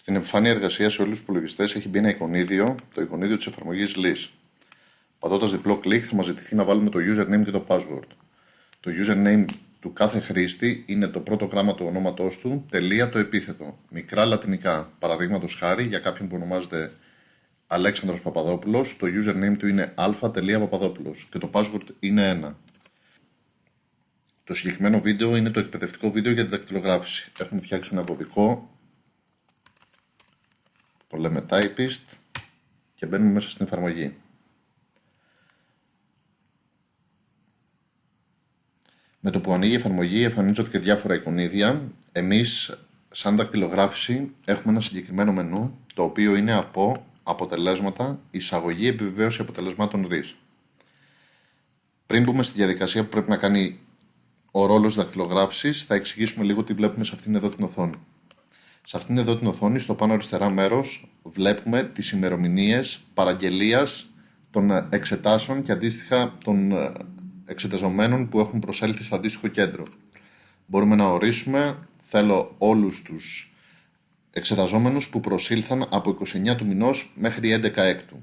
Στην επιφάνεια εργασίας σε όλους τους υπολογιστές έχει μπει ένα εικονίδιο, το εικονίδιο της εφαρμογής LIS. Πατώντας διπλό κλικ θα μας ζητηθεί να βάλουμε το username και το password. Το username του κάθε χρήστη είναι το πρώτο γράμμα του ονόματός του, τελεία το επίθετο, μικρά λατινικά. Παραδείγματος χάρη, για κάποιον που ονομάζεται Αλέξανδρος Παπαδόπουλος, το username του είναι α.παπαδόπουλος και το password είναι 1. Το συγκεκριμένο βίντεο είναι το εκπαιδευτικό βίντεο για τη δακτυλογράφηση. Έχουμε φτιάξει ένα κωδικό, το λέμε Typist και μπαίνουμε μέσα στην εφαρμογή. Με το που ανοίγει η εφαρμογή εμφανίζονται και διάφορα εικονίδια. Εμείς, σαν δακτυλογράφηση, έχουμε ένα συγκεκριμένο μενού, το οποίο είναι από αποτελέσματα, εισαγωγή, επιβεβαίωση αποτελεσμάτων RIS. Πριν μπούμε στη διαδικασία που πρέπει να κάνει ο ρόλος δακτυλογράφησης, θα εξηγήσουμε λίγο τι βλέπουμε σε αυτήν εδώ την οθόνη. Σε αυτήν εδώ την οθόνη, στο πάνω αριστερά μέρος, βλέπουμε τις ημερομηνίες παραγγελίας των εξετάσεων και αντίστοιχα των εξεταζομένων που έχουν προσέλθει στο αντίστοιχο κέντρο. Μπορούμε να ορίσουμε, θέλω όλους τους εξεταζόμενους που προσήλθαν από 29 του μηνός μέχρι 11 έκτου.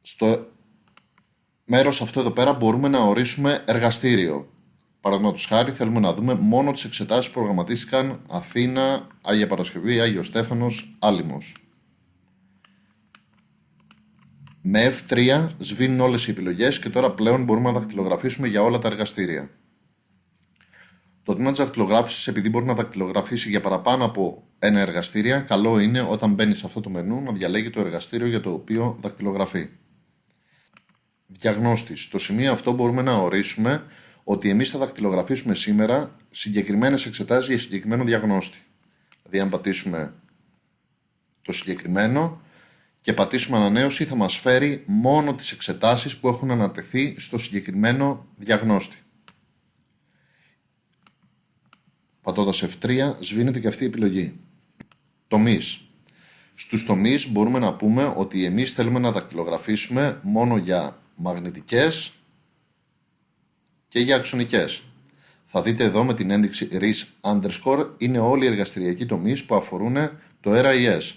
Στο μέρος αυτό εδώ πέρα μπορούμε να ορίσουμε εργαστήριο. Παραδείγματος χάρη, θέλουμε να δούμε μόνο τις εξετάσεις που προγραμματίστηκαν Αθήνα, Άγια Παρασκευή, Άγιος Στέφανος, Άλυμος. Με F3 σβήνουν όλες οι επιλογές και τώρα πλέον μπορούμε να δακτυλογραφήσουμε για όλα τα εργαστήρια. Το τμήμα της δακτυλογράφησης, επειδή μπορεί να δακτυλογραφήσει για παραπάνω από ένα εργαστήρια, καλό είναι όταν μπαίνει σε αυτό το μενού να διαλέγει το εργαστήριο για το οποίο δακτυλογραφεί. Διαγνώστης. Στο σημείο αυτό μπορούμε να ορίσουμε ότι εμείς θα δακτυλογραφήσουμε σήμερα συγκεκριμένες εξετάσεις για συγκεκριμένο διαγνώστη. Δηλαδή, αν πατήσουμε το συγκεκριμένο και πατήσουμε ανανέωση, θα μας φέρει μόνο τις εξετάσεις που έχουν ανατεθεί στο συγκεκριμένο διαγνώστη. Πατώντας F3 σβήνεται και αυτή η επιλογή. Τομείς. Στους τομείς μπορούμε να πούμε ότι εμείς θέλουμε να δακτυλογραφήσουμε μόνο για μαγνητικές και για αξονικές. Θα δείτε εδώ με την ένδειξη RIS_ είναι όλοι οι εργαστηριακοί τομείς που αφορούν το RIS.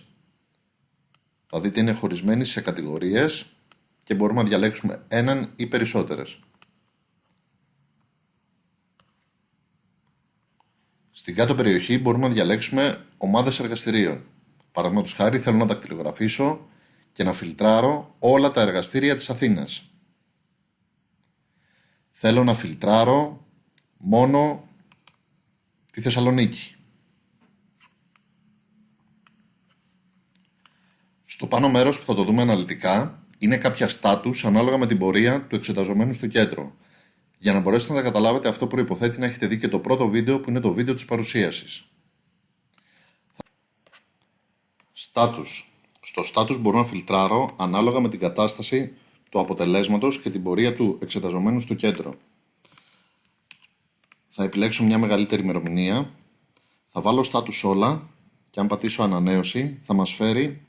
Θα δείτε είναι χωρισμένοι σε κατηγορίες και μπορούμε να διαλέξουμε έναν ή περισσότερες. Στην κάτω περιοχή μπορούμε να διαλέξουμε ομάδες εργαστηρίων. Παραδείγματος χάρη, θέλω να δακτυλογραφήσω και να φιλτράρω όλα τα εργαστήρια της Αθήνας. Θέλω να φιλτράρω μόνο τη Θεσσαλονίκη. Στο πάνω μέρος που θα το δούμε αναλυτικά είναι κάποια στάτους ανάλογα με την πορεία του εξεταζομένου στο κέντρο. Για να μπορέσετε να τα καταλάβετε, αυτό προϋποθέτει να έχετε δει και το πρώτο βίντεο που είναι το βίντεο της παρουσίασης. Στάτους. Στο στάτους μπορώ να φιλτράρω ανάλογα με την κατάσταση του αποτελέσματος και την πορεία του εξεταζομένου στο κέντρο. Θα επιλέξω μια μεγαλύτερη ημερομηνία, θα βάλω στάτους όλα και αν πατήσω ανανέωση θα μας φέρει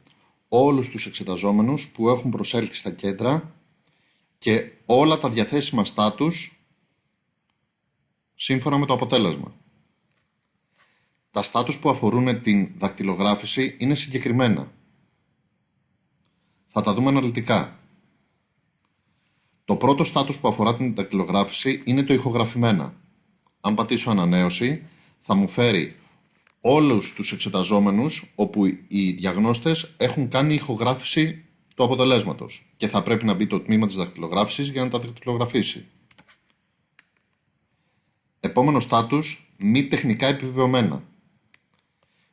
όλους τους εξεταζόμενους που έχουν προσέλθει στα κέντρα και όλα τα διαθέσιμα στάτους σύμφωνα με το αποτέλεσμα. Τα στάτους που αφορούν την δακτυλογράφηση είναι συγκεκριμένα. Θα τα δούμε αναλυτικά. Το πρώτο στάτους που αφορά την δακτυλογράφηση είναι το ηχογραφημένα. Αν πατήσω ανανέωση θα μου φέρει όλους τους εξεταζόμενους όπου οι διαγνώστες έχουν κάνει ηχογράφηση του αποτελέσματος και θα πρέπει να μπει το τμήμα της δακτυλογράφησης για να τα δακτυλογραφήσει. Επόμενο στάτους, μη τεχνικά επιβεβαιωμένα.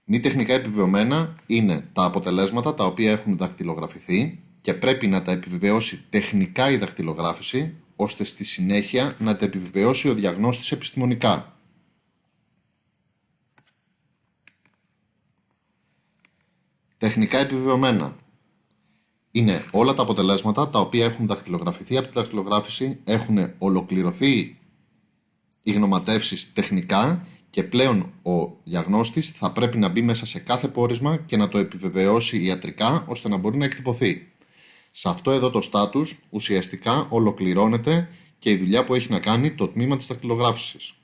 Μη τεχνικά επιβεβαιωμένα είναι τα αποτελέσματα τα οποία έχουν δακτυλογραφηθεί και πρέπει να τα επιβεβαιώσει τεχνικά η δακτυλογράφηση, ώστε στη συνέχεια να τα επιβεβαιώσει ο διαγνώστης επιστημονικά. Τεχνικά επιβεβαιωμένα είναι όλα τα αποτελέσματα τα οποία έχουν δακτυλογραφηθεί από τη δακτυλογράφηση, έχουν ολοκληρωθεί οι γνωματεύσεις τεχνικά και πλέον ο διαγνώστης θα πρέπει να μπει μέσα σε κάθε πόρισμα και να το επιβεβαιώσει ιατρικά ώστε να μπορεί να εκτυπωθεί. Σε αυτό εδώ το στάτους ουσιαστικά ολοκληρώνεται και η δουλειά που έχει να κάνει το τμήμα της δακτυλογράφησης.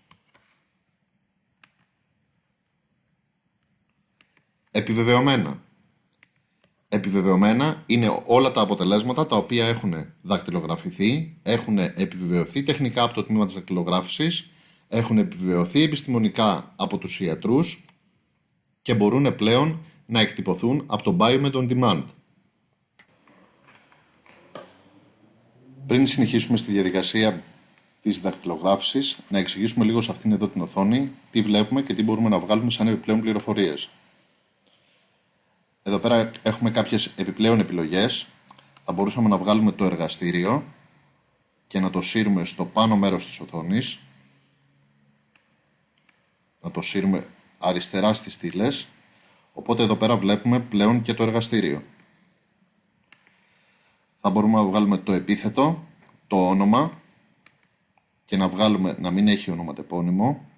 Επιβεβαιωμένα. Επιβεβαιωμένα είναι όλα τα αποτελέσματα τα οποία έχουν δακτυλογραφηθεί, έχουν επιβεβαιωθεί τεχνικά από το τμήμα της δακτυλογράφησης, έχουν επιβεβαιωθεί επιστημονικά από τους ιατρούς και μπορούν πλέον να εκτυπωθούν από το Biomed On Demand. Πριν συνεχίσουμε στη διαδικασία της δακτυλογράφησης, να εξηγήσουμε λίγο σε αυτήν εδώ την οθόνη τι βλέπουμε και τι μπορούμε να βγάλουμε σαν επιπλέον πληροφορίες. Εδώ πέρα έχουμε κάποιες επιπλέον επιλογές. Θα μπορούσαμε να βγάλουμε το εργαστήριο και να το σύρουμε στο πάνω μέρος της οθόνης. Να το σύρουμε αριστερά στις στήλες. Οπότε εδώ πέρα βλέπουμε πλέον και το εργαστήριο. Θα μπορούμε να βγάλουμε το επίθετο, το όνομα και να βγάλουμε να μην έχει ονοματεπώνυμο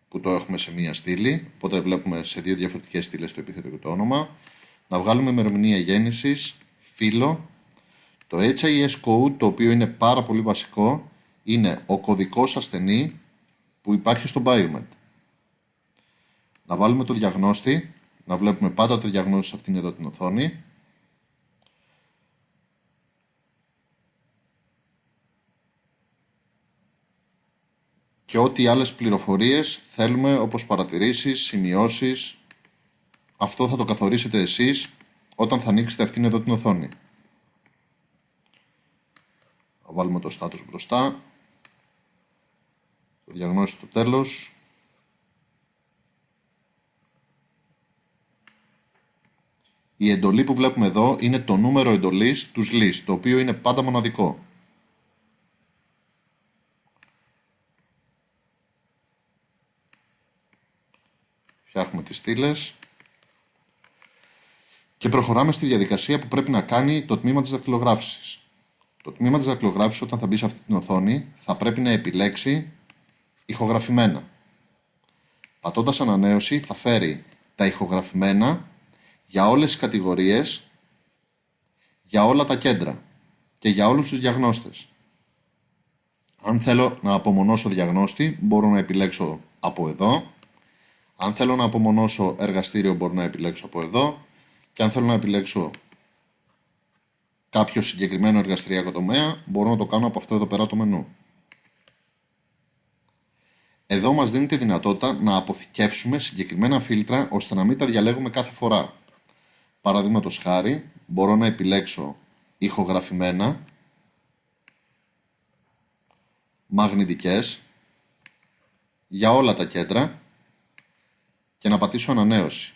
που το έχουμε σε μία στήλη. Οπότε βλέπουμε σε δύο διαφορετικές στήλες το επίθετο και το όνομα. Να βγάλουμε ημερομηνία γέννησης, φύλο. Το HIS code, το οποίο είναι πάρα πολύ βασικό, είναι ο κωδικός ασθενή που υπάρχει στο Biomed. Να βάλουμε το διαγνώστη, να βλέπουμε πάντα το διαγνώστη σε αυτήν εδώ την οθόνη. Και ό,τι άλλες πληροφορίες θέλουμε, όπως παρατηρήσεις, σημειώσεις, αυτό θα το καθορίσετε εσείς όταν θα ανοίξετε αυτήν εδώ την οθόνη. Θα βάλουμε το status μπροστά, το διαγνώστη στο τέλος. Η εντολή που βλέπουμε εδώ είναι το νούμερο εντολής του SLIS, το οποίο είναι πάντα μοναδικό. Φτιάχνουμε τις στήλες και προχωράμε στη διαδικασία που πρέπει να κάνει το τμήμα της δακτυλογράφησης. Το τμήμα της δακτυλογράφησης, όταν θα μπει σε αυτή την οθόνη, θα πρέπει να επιλέξει ηχογραφημένα. Πατώντας ανανέωση θα φέρει τα ηχογραφημένα για όλες τις κατηγορίες, για όλα τα κέντρα και για όλους τους διαγνώστες. Αν θέλω να απομονώσω διαγνώστη, μπορώ να επιλέξω από εδώ. Αν θέλω να απομονώσω εργαστήριο, μπορώ να επιλέξω από εδώ. Και αν θέλω να επιλέξω κάποιο συγκεκριμένο εργαστηριακό τομέα, μπορώ να το κάνω από αυτό εδώ πέρα το μενού. Εδώ μας δίνει τη δυνατότητα να αποθηκεύσουμε συγκεκριμένα φίλτρα ώστε να μην τα διαλέγουμε κάθε φορά. Παραδείγματος χάρη, μπορώ να επιλέξω ηχογραφημένα, μαγνητικές, για όλα τα κέντρα και να πατήσω ανανέωση.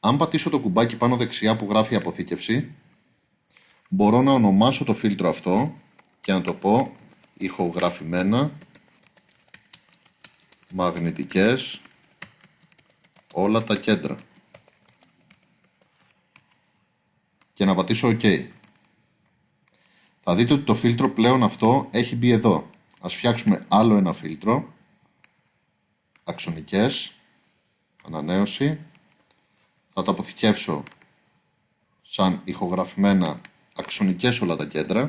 Αν πατήσω το κουμπάκι πάνω δεξιά που γράφει αποθήκευση, μπορώ να ονομάσω το φίλτρο αυτό και να το πω ηχογραφημένα, μαγνητικές, όλα τα κέντρα. Και να πατήσω OK. Θα δείτε ότι το φίλτρο πλέον αυτό έχει μπει εδώ. Ας φτιάξουμε άλλο ένα φίλτρο. Αξονικές, ανανέωση. Θα το αποθηκεύσω σαν ηχογραφημένα, αξονικές όλα τα κέντρα.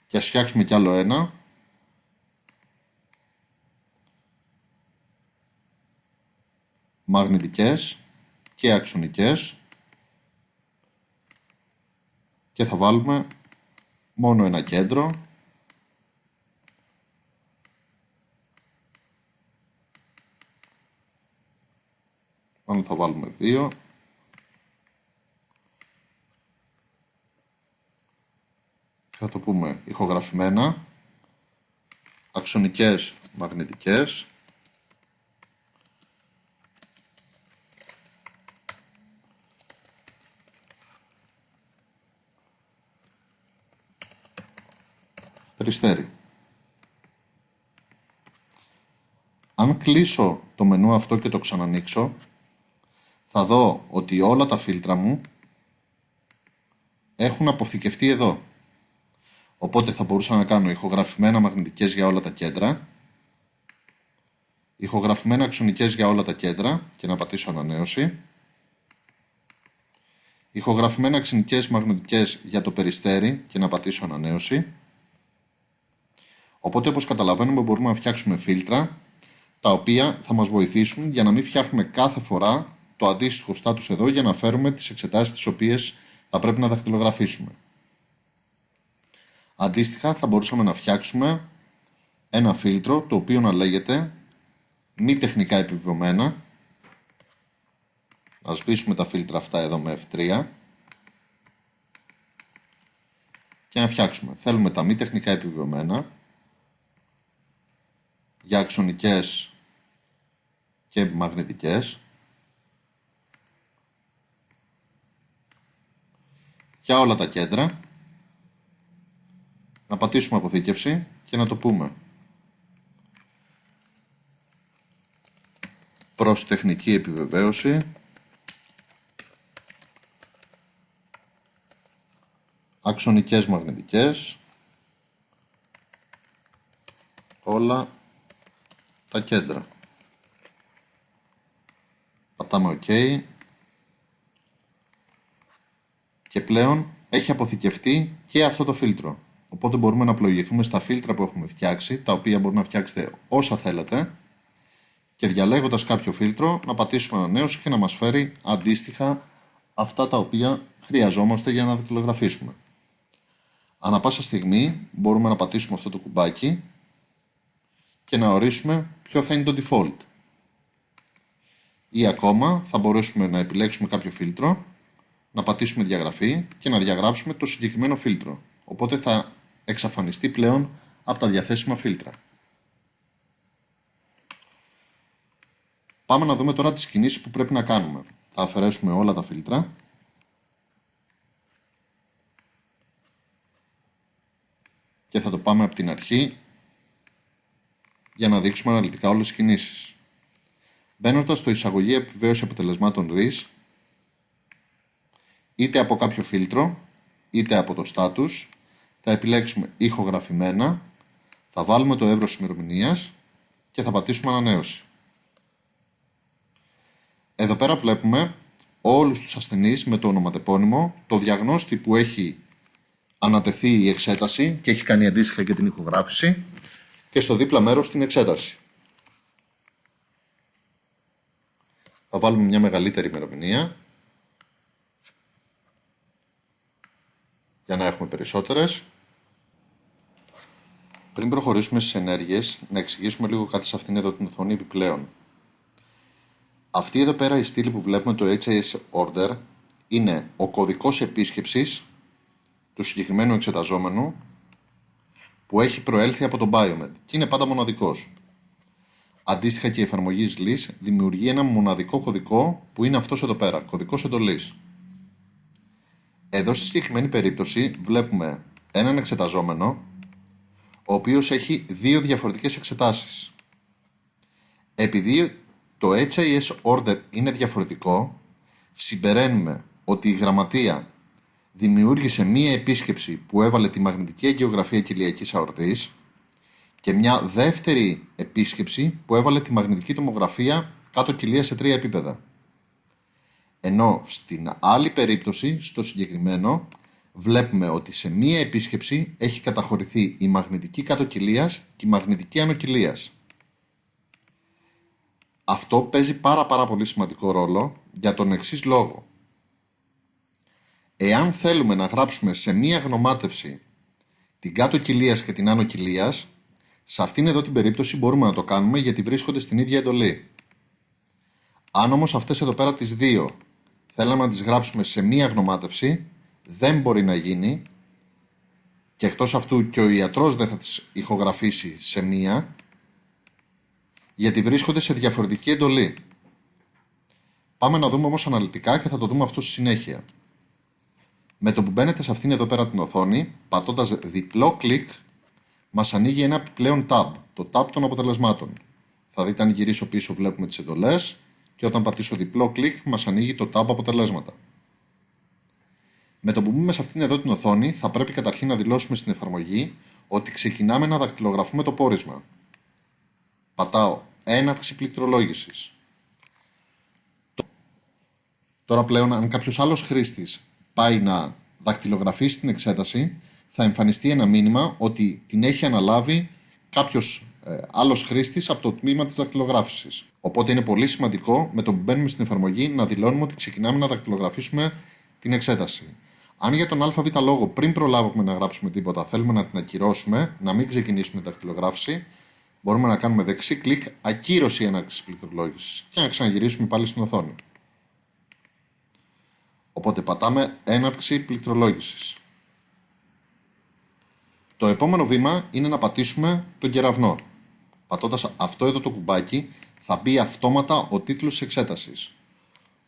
Και ας φτιάξουμε κι άλλο ένα. Μαγνητικές και αξονικές. Και θα βάλουμε μόνο ένα κέντρο. Πάνω θα βάλουμε δύο. Θα το πούμε ηχογραφημένα, αξονικές, μαγνητικές. Περιστέρι. Αν κλείσω το μενού αυτό και το ξανανοίξω, θα δω ότι όλα τα φίλτρα μου έχουν αποθηκευτεί εδώ. Οπότε θα μπορούσα να κάνω ηχογραφημένα μαγνητικές για όλα τα κέντρα, ηχογραφημένα αξονικές για όλα τα κέντρα και να πατήσω ανανέωση, ηχογραφημένα αξονικές μαγνητικές για το περιστέρι και να πατήσω ανανέωση. Οπότε, όπως καταλαβαίνουμε, μπορούμε να φτιάξουμε φίλτρα τα οποία θα μας βοηθήσουν για να μην φτιάχνουμε κάθε φορά το αντίστοιχο status εδώ για να φέρουμε τις εξετάσεις τις οποίες θα πρέπει να δακτυλογραφήσουμε. Αντίστοιχα θα μπορούσαμε να φτιάξουμε ένα φίλτρο το οποίο να λέγεται μη τεχνικά επιβεβαιωμένα. Να σβήσουμε τα φίλτρα αυτά εδώ με F3 και να φτιάξουμε. Θέλουμε τα μη τεχνικά επιβεβαιωμένα για αξονικές και μαγνητικές, για όλα τα κέντρα, να πατήσουμε αποθήκευση και να το πούμε προς τεχνική επιβεβαίωση αξονικές μαγνητικές, όλα τα κέντρα. Πατάμε OK και πλέον έχει αποθηκευτεί και αυτό το φίλτρο. Οπότε μπορούμε να πλοηγηθούμε στα φίλτρα που έχουμε φτιάξει, τα οποία μπορείτε να φτιάξετε όσα θέλετε και διαλέγοντας κάποιο φίλτρο να πατήσουμε ανανέωση και να μας φέρει αντίστοιχα αυτά τα οποία χρειαζόμαστε για να δακτυλογραφήσουμε. Ανά πάσα στιγμή μπορούμε να πατήσουμε αυτό το κουμπάκι και να ορίσουμε ποιο θα είναι το default. Ή ακόμα θα μπορέσουμε να επιλέξουμε κάποιο φίλτρο, να πατήσουμε διαγραφή και να διαγράψουμε το συγκεκριμένο φίλτρο. Οπότε θα εξαφανιστεί πλέον από τα διαθέσιμα φίλτρα. Πάμε να δούμε τώρα τις κινήσεις που πρέπει να κάνουμε. Θα αφαιρέσουμε όλα τα φίλτρα. Και θα το πάμε από την αρχή για να δείξουμε αναλυτικά όλες τις κινήσεις. Μπαίνοντας στο εισαγωγή επιβεβαίωση αποτελεσμάτων RIS, είτε από κάποιο φίλτρο, είτε από το status, θα επιλέξουμε ηχογραφημένα, θα βάλουμε το εύρος ημερομηνίας και θα πατήσουμε ανανέωση. Εδώ πέρα βλέπουμε όλους τους ασθενείς με το ονοματεπώνυμο, το διαγνώστη που έχει ανατεθεί η εξέταση και έχει κάνει αντίστοιχα και την ηχογράφηση και στο δίπλα μέρος την εξέταση. Θα βάλουμε μια μεγαλύτερη ημερομηνία για να έχουμε περισσότερες. Πριν προχωρήσουμε στις ενέργειες, να εξηγήσουμε λίγο κάτι σε αυτήν εδώ την οθόνη επιπλέον. Αυτή εδώ πέρα η στήλη που βλέπουμε, το HIS Order, είναι ο κωδικός επίσκεψης του συγκεκριμένου εξεταζόμενου που έχει προέλθει από τον Biomed και είναι πάντα μοναδικός. Αντίστοιχα και η εφαρμογή LIS δημιουργεί ένα μοναδικό κωδικό που είναι αυτός εδώ πέρα, κωδικός εντολής. Εδώ στη συγκεκριμένη περίπτωση βλέπουμε έναν εξεταζόμενο ο οποίος έχει δύο διαφορετικές εξετάσεις. Επειδή το HIS Order είναι διαφορετικό, συμπεραίνουμε ότι η γραμματεία δημιούργησε μία επίσκεψη που έβαλε τη μαγνητική αγκιογραφία κοιλιακής αορτής και μια δεύτερη επίσκεψη που έβαλε τη μαγνητική τομογραφία κάτω κοιλία σε 3 επίπεδα. Ενώ στην άλλη περίπτωση, στο συγκεκριμένο, βλέπουμε ότι σε μία επίσκεψη έχει καταχωρηθεί η μαγνητική κάτω κοιλίας και η μαγνητική άνω κοιλίας. Αυτό παίζει πάρα πολύ σημαντικό ρόλο για τον εξής λόγο. Εάν θέλουμε να γράψουμε σε μία γνωμάτευση την κάτω κοιλίας και την άνω κοιλίας, σε αυτήν εδώ την περίπτωση μπορούμε να το κάνουμε γιατί βρίσκονται στην ίδια εντολή. Αν όμως αυτές εδώ πέρα τις δύο θέλαμε να τις γράψουμε σε μία γνωμάτευση, δεν μπορεί να γίνει και εκτός αυτού και ο ιατρός δεν θα τις ηχογραφήσει σε μία, γιατί βρίσκονται σε διαφορετική εντολή. Πάμε να δούμε όμως αναλυτικά και θα το δούμε αυτό στη συνέχεια. Με το που μπαίνετε σε αυτήν εδώ πέρα την οθόνη, πατώντας διπλό κλικ, μας ανοίγει ένα επιπλέον tab, το tab των αποτελεσμάτων. Θα δείτε αν γυρίσω πίσω βλέπουμε τις εντολές και όταν πατήσω διπλό κλικ μας ανοίγει το tab αποτελέσματα. Με το που μπούμε σε αυτήν εδώ την οθόνη θα πρέπει καταρχήν να δηλώσουμε στην εφαρμογή ότι ξεκινάμε να δακτυλογραφούμε το πόρισμα. Πατάω έναρξη πληκτρολόγησης. Τώρα πλέον αν κάποιος άλλος χρήστης πάει να δακτυλογραφήσει την εξέταση, θα εμφανιστεί ένα μήνυμα ότι την έχει αναλάβει κάποιος άλλος χρήστης από το τμήμα της δακτυλογράφησης. Οπότε είναι πολύ σημαντικό με το που μπαίνουμε στην εφαρμογή να δηλώνουμε ότι ξεκινάμε να δακτυλογραφήσουμε την εξέταση. Αν για τον ΑΒ λόγο πριν προλάβουμε να γράψουμε τίποτα θέλουμε να την ακυρώσουμε, να μην ξεκινήσουμε τη δακτυλογράφηση, μπορούμε να κάνουμε δεξί κλικ ακύρωση έναρξης πληκτρολόγησης και να ξαναγυρίσουμε πάλι στην οθόνη. Οπότε πατάμε έναρξη πληκτρολόγησης. Το επόμενο βήμα είναι να πατήσουμε τον κεραυνό. Πατώντας αυτό εδώ το κουμπάκι θα μπει αυτόματα ο τίτλος της εξέτασης.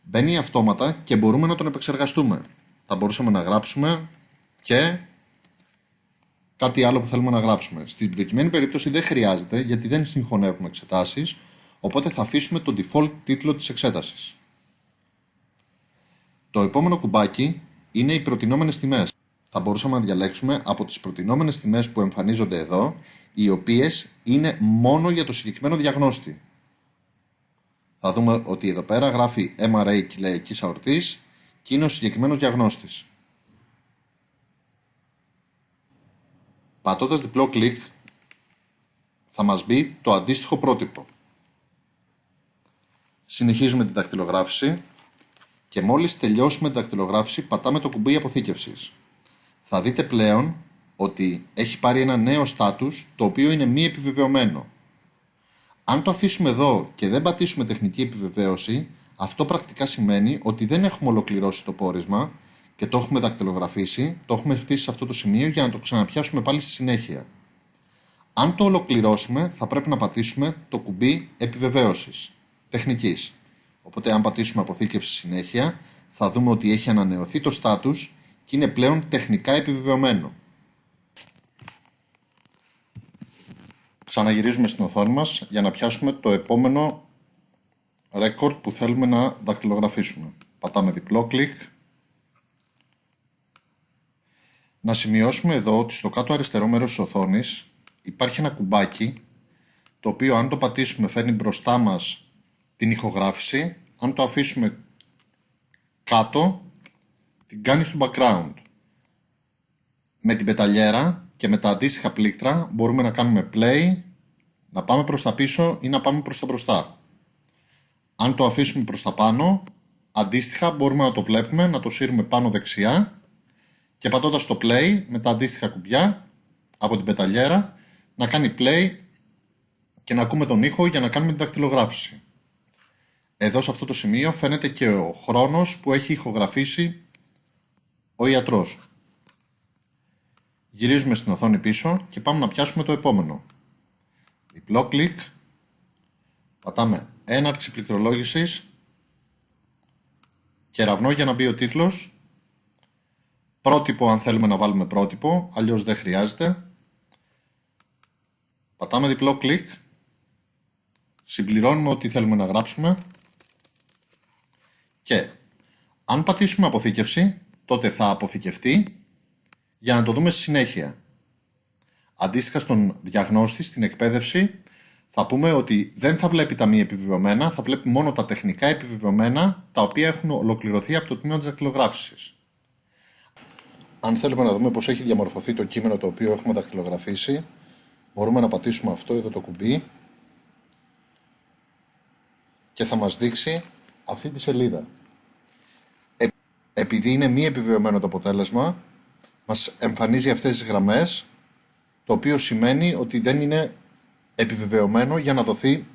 Μπαίνει αυτόματα και μπορούμε να τον επεξεργαστούμε. Θα μπορούσαμε να γράψουμε και κάτι άλλο που θέλουμε να γράψουμε. Στην προκειμένη περίπτωση δεν χρειάζεται γιατί δεν συγχωνεύουμε εξετάσεις, οπότε θα αφήσουμε το default τίτλο της εξέτασης. Το επόμενο κουμπάκι είναι οι προτινόμενες τιμές. Θα μπορούσαμε να διαλέξουμε από τις προτινόμενες τιμές που εμφανίζονται εδώ, οι οποίες είναι μόνο για το συγκεκριμένο διαγνώστη. Θα δούμε ότι εδώ πέρα γράφει MRA κοιλιακής αορτής και είναι ο συγκεκριμένος διαγνώστης. Πατώντας διπλό κλικ θα μας μπει το αντίστοιχο πρότυπο. Συνεχίζουμε την δακτυλογράφηση και μόλις τελειώσουμε την δακτυλογράφηση πατάμε το κουμπί αποθήκευσης. Θα δείτε πλέον ότι έχει πάρει ένα νέο στάτους το οποίο είναι μη επιβεβαιωμένο. Αν το αφήσουμε εδώ και δεν πατήσουμε τεχνική επιβεβαίωση, αυτό πρακτικά σημαίνει ότι δεν έχουμε ολοκληρώσει το πόρισμα και το έχουμε δακτυλογραφήσει, το έχουμε φτύσει σε αυτό το σημείο για να το ξαναπιάσουμε πάλι στη συνέχεια. Αν το ολοκληρώσουμε θα πρέπει να πατήσουμε το κουμπί επιβεβαίωσης τεχνικής. Οπότε αν πατήσουμε αποθήκευση συνέχεια θα δούμε ότι έχει ανανεωθεί το στάτους και είναι πλέον τεχνικά επιβεβαιωμένο. Ξαναγυρίζουμε στην οθόνη μας για να πιάσουμε το επόμενο record που θέλουμε να δακτυλογραφήσουμε. Πατάμε διπλό κλικ. Να σημειώσουμε εδώ ότι στο κάτω αριστερό μέρος της οθόνης υπάρχει ένα κουμπάκι το οποίο αν το πατήσουμε φέρνει μπροστά μας την ηχογράφηση, αν το αφήσουμε κάτω την κάνει στο background. Με την πεταλιέρα και με τα αντίστοιχα πλήκτρα μπορούμε να κάνουμε play, να πάμε προς τα πίσω ή να πάμε προς τα μπροστά. Αν το αφήσουμε προς τα πάνω, αντίστοιχα μπορούμε να το βλέπουμε, να το σύρουμε πάνω δεξιά και πατώντας το play με τα αντίστοιχα κουμπιά από την πεταλιέρα να κάνει play και να ακούμε τον ήχο για να κάνουμε την δακτυλογράφηση. Εδώ σε αυτό το σημείο φαίνεται και ο χρόνος που έχει ηχογραφήσει ο ιατρός. Γυρίζουμε στην οθόνη πίσω και πάμε να πιάσουμε το επόμενο. Διπλό κλικ, πατάμε έναρξη πληκτρολόγησης, κεραυνό για να μπει ο τίτλος, πρότυπο αν θέλουμε να βάλουμε πρότυπο, αλλιώς δεν χρειάζεται. Πατάμε διπλό κλικ, συμπληρώνουμε ό,τι θέλουμε να γράψουμε και αν πατήσουμε αποθήκευση, τότε θα αποθηκευτεί για να το δούμε στη συνέχεια. Αντίστοιχα στον διαγνώστη, στην εκπαίδευση, θα πούμε ότι δεν θα βλέπει τα μη επιβεβαιωμένα, θα βλέπει μόνο τα τεχνικά επιβεβαιωμένα, τα οποία έχουν ολοκληρωθεί από το τμήμα της δακτυλογράφησης. Αν θέλουμε να δούμε πώς έχει διαμορφωθεί το κείμενο το οποίο έχουμε δακτυλογραφήσει, μπορούμε να πατήσουμε αυτό εδώ το κουμπί και θα μας δείξει αυτή τη σελίδα. Επειδή είναι μη επιβεβαιωμένο το αποτέλεσμα, μας εμφανίζει αυτές τις γραμμές, το οποίο σημαίνει ότι δεν είναι επιβεβαιωμένο για να δοθεί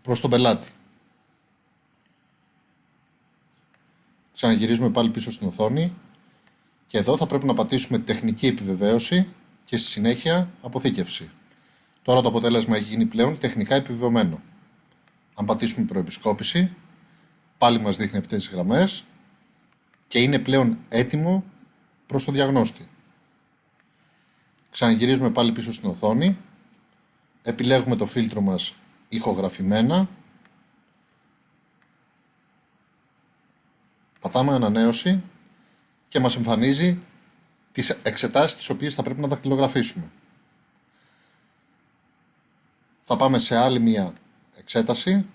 προς τον πελάτη. Ξαναγυρίζουμε πάλι πίσω στην οθόνη και εδώ θα πρέπει να πατήσουμε τεχνική επιβεβαίωση και στη συνέχεια αποθήκευση. Τώρα το αποτέλεσμα έχει γίνει πλέον τεχνικά επιβεβαιωμένο. Αν πατήσουμε προεπισκόπηση, πάλι μας δείχνει αυτές τις γραμμές και είναι πλέον έτοιμο προς το διαγνώστη. Ξαναγυρίζουμε πάλι πίσω στην οθόνη, επιλέγουμε το φίλτρο μας ηχογραφημένα, πατάμε ανανέωση και μας εμφανίζει τις εξετάσεις τις οποίες θα πρέπει να δακτυλογραφήσουμε. Θα πάμε σε άλλη μία εξέταση,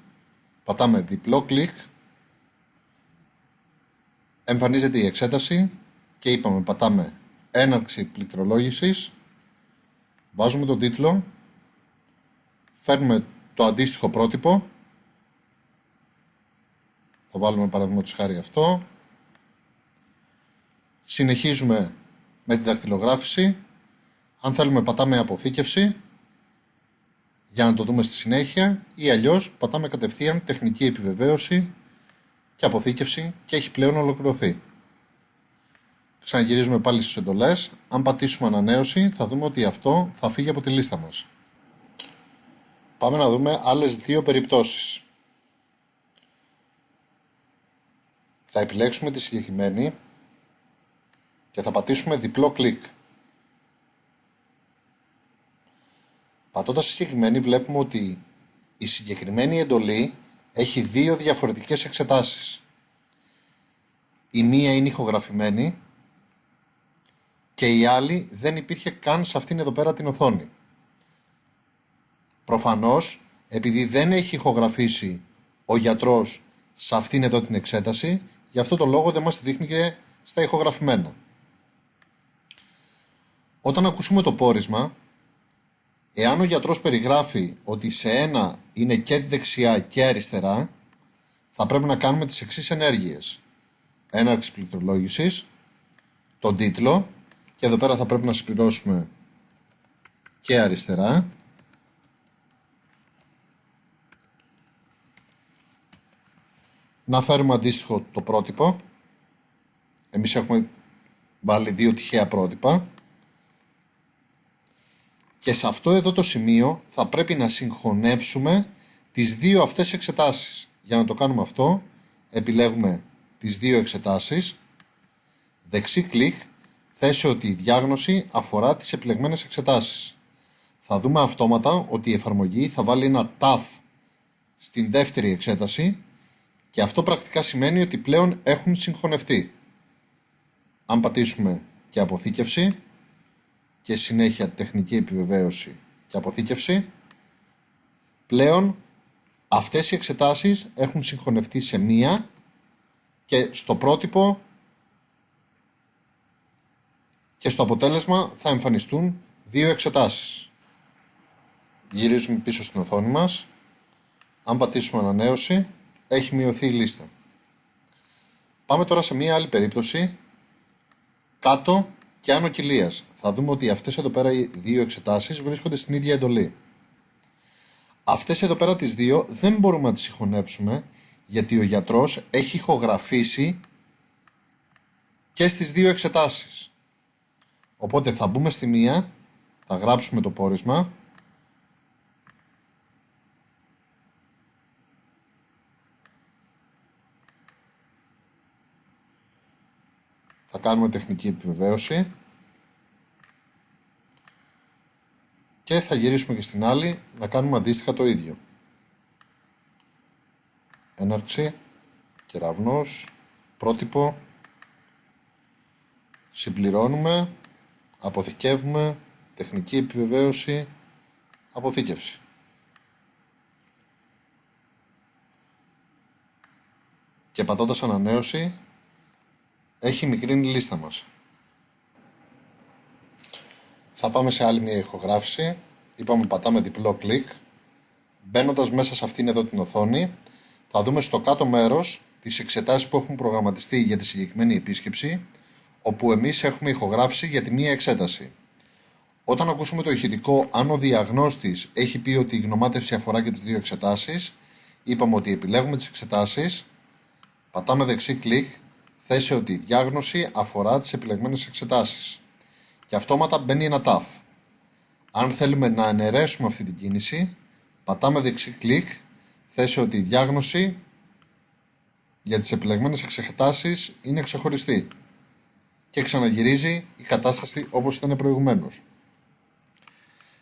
πατάμε διπλό κλικ, εμφανίζεται η εξέταση και πατάμε έναρξη πληκτρολόγησης, βάζουμε τον τίτλο Φέρνουμε το αντίστοιχο πρότυπο. Θα βάλουμε παραδείγματος χάρη αυτό. Συνεχίζουμε με τη δακτυλογράφηση. Αν θέλουμε πατάμε αποθήκευση για να το δούμε στη συνέχεια, ή αλλιώς πατάμε κατευθείαν τεχνική επιβεβαίωση και αποθήκευση και έχει πλέον ολοκληρωθεί. Ξαναγυρίζουμε πάλι στις εντολές. Αν πατήσουμε ανανέωση θα δούμε ότι αυτό θα φύγει από τη λίστα μας. Πάμε να δούμε άλλες δύο περιπτώσεις. Θα επιλέξουμε τη συγκεκριμένη και θα πατήσουμε διπλό κλικ. Πατώντας στη συγκεκριμένη βλέπουμε ότι η συγκεκριμένη εντολή έχει δύο διαφορετικές εξετάσεις. Η μία είναι ηχογραφημένη και η άλλη δεν υπήρχε καν σε αυτήν εδώ πέρα την οθόνη. Προφανώς, επειδή δεν έχει ηχογραφήσει ο γιατρός σε αυτήν εδώ την εξέταση, γι' αυτό το λόγο δεν μας τη δείχνει και στα ηχογραφημένα. Όταν ακούσουμε το πόρισμα, εάν ο γιατρός περιγράφει ότι σε ένα είναι και δεξιά και αριστερά, θα πρέπει να κάνουμε τις εξής ενέργειες. Έναρξη πληκτρολόγησης, τον τίτλο, και εδώ πέρα θα πρέπει να συμπληρώσουμε και αριστερά. Να φέρουμε αντίστοιχο το πρότυπο. Εμείς έχουμε βάλει δύο τυχαία πρότυπα. Και σε αυτό εδώ το σημείο θα πρέπει να συγχωνεύσουμε τις δύο αυτές εξετάσεις. Για να το κάνουμε αυτό, επιλέγουμε τις δύο εξετάσεις, δεξί κλικ, θέσε ότι η διάγνωση αφορά τις επιλεγμένες εξετάσεις. Θα δούμε αυτόματα ότι η εφαρμογή θα βάλει ένα TAF στην δεύτερη εξέταση και αυτό πρακτικά σημαίνει ότι πλέον έχουν συγχωνευτεί. Αν πατήσουμε και αποθήκευση και συνέχεια τεχνική επιβεβαίωση και αποθήκευση, πλέον αυτές οι εξετάσεις έχουν συγχωνευτεί σε μία και στο πρότυπο και στο αποτέλεσμα θα εμφανιστούν δύο εξετάσεις. Γυρίζουμε πίσω στην οθόνη μας. Αν πατήσουμε ανανέωση, έχει μειωθεί η λίστα. Πάμε τώρα σε μία άλλη περίπτωση, κάτω και άνω κοιλίας. Θα δούμε ότι αυτές εδώ πέρα οι δύο εξετάσεις βρίσκονται στην ίδια εντολή. Αυτές εδώ πέρα τις δύο δεν μπορούμε να τις συγχωνέψουμε, γιατί ο γιατρός έχει ηχογραφήσει και στις δύο εξετάσεις. Οπότε θα μπούμε στη μία, θα γράψουμε το πόρισμα, θα κάνουμε τεχνική επιβεβαίωση και θα γυρίσουμε και στην άλλη να κάνουμε αντίστοιχα το ίδιο. Έναρξη, κεραυνός, πρότυπο, συμπληρώνουμε, αποθηκεύουμε, τεχνική επιβεβαίωση, αποθήκευση. Και πατώντας ανανέωση, έχει μικρύνει η λίστα μας. Θα πάμε σε άλλη μια ηχογράφηση. Είπαμε πατάμε διπλό κλικ. Μπαίνοντας μέσα σε αυτήν εδώ την οθόνη, θα δούμε στο κάτω μέρος τις εξετάσεις που έχουν προγραμματιστεί για τη συγκεκριμένη επίσκεψη, όπου εμείς έχουμε ηχογράφηση για τη μία εξέταση. Όταν ακούσουμε το ηχητικό, αν ο διαγνώστης έχει πει ότι η γνωμάτευση αφορά και τις δύο εξετάσεις, είπαμε ότι επιλέγουμε τις εξετάσεις, πατάμε δεξί κλικ, θέσε ότι η διάγνωση αφορά τις επιλεγμένες εξετάσεις και αυτόματα μπαίνει ένα TAF. Αν θέλουμε να αναιρέσουμε αυτή την κίνηση, πατάμε δεξί κλικ, θέσε ότι η διάγνωση για τις επιλεγμένες εξετάσεις είναι ξεχωριστή και ξαναγυρίζει η κατάσταση όπως ήταν προηγουμένως.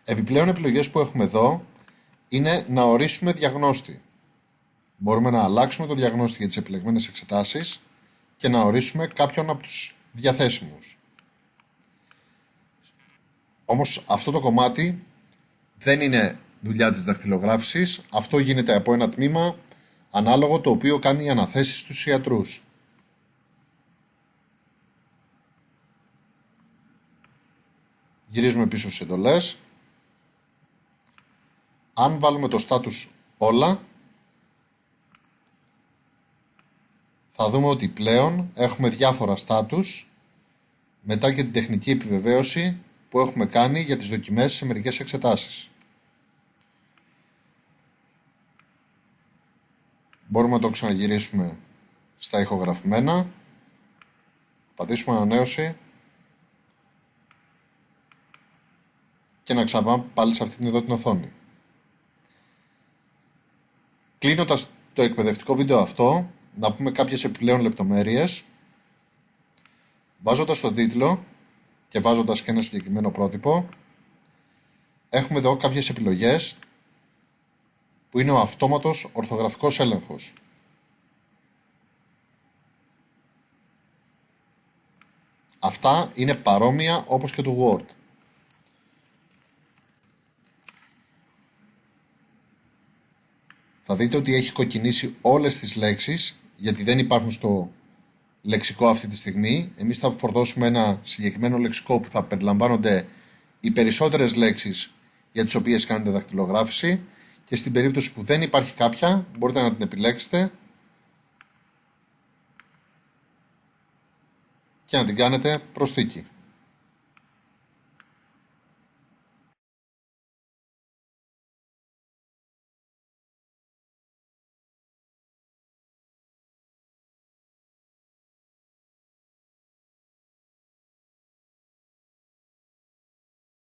Επιπλέον επιλογές που έχουμε εδώ είναι να ορίσουμε διαγνώστη. Μπορούμε να αλλάξουμε το διαγνώστη για τις επιλεγμένες εξετάσεις και να ορίσουμε κάποιον από τους διαθέσιμους. Όμως αυτό το κομμάτι δεν είναι δουλειά της δακτυλογράφησης, αυτό γίνεται από ένα τμήμα ανάλογο το οποίο κάνει αναθέσεις στους ιατρούς. Γυρίζουμε πίσω στις εντολές. Αν βάλουμε το status όλα, θα δούμε ότι πλέον έχουμε διάφορα status μετά και την τεχνική επιβεβαίωση που έχουμε κάνει για τις δοκιμές σε μερικές εξετάσεις. Μπορούμε να το ξαναγυρίσουμε στα ηχογραφημένα, πατήσουμε ανανέωση και να ξαναπάμε πάλι σε αυτήν εδώ την οθόνη. Κλείνοντας το εκπαιδευτικό βίντεο αυτό, να πούμε κάποιες επιπλέον λεπτομέρειες. Βάζοντας τον τίτλο και βάζοντας και ένα συγκεκριμένο πρότυπο, έχουμε εδώ κάποιες επιλογές που είναι ο αυτόματος ορθογραφικός έλεγχος. Αυτά είναι παρόμοια όπως και του Word. Θα δείτε ότι έχει κοκκινήσει όλες τις λέξεις, γιατί δεν υπάρχουν στο λεξικό αυτή τη στιγμή. Εμείς θα φορτώσουμε ένα συγκεκριμένο λεξικό που θα περιλαμβάνονται οι περισσότερες λέξεις για τις οποίες κάνετε δακτυλογράφηση, και στην περίπτωση που δεν υπάρχει κάποια μπορείτε να την επιλέξετε και να την κάνετε προσθήκη.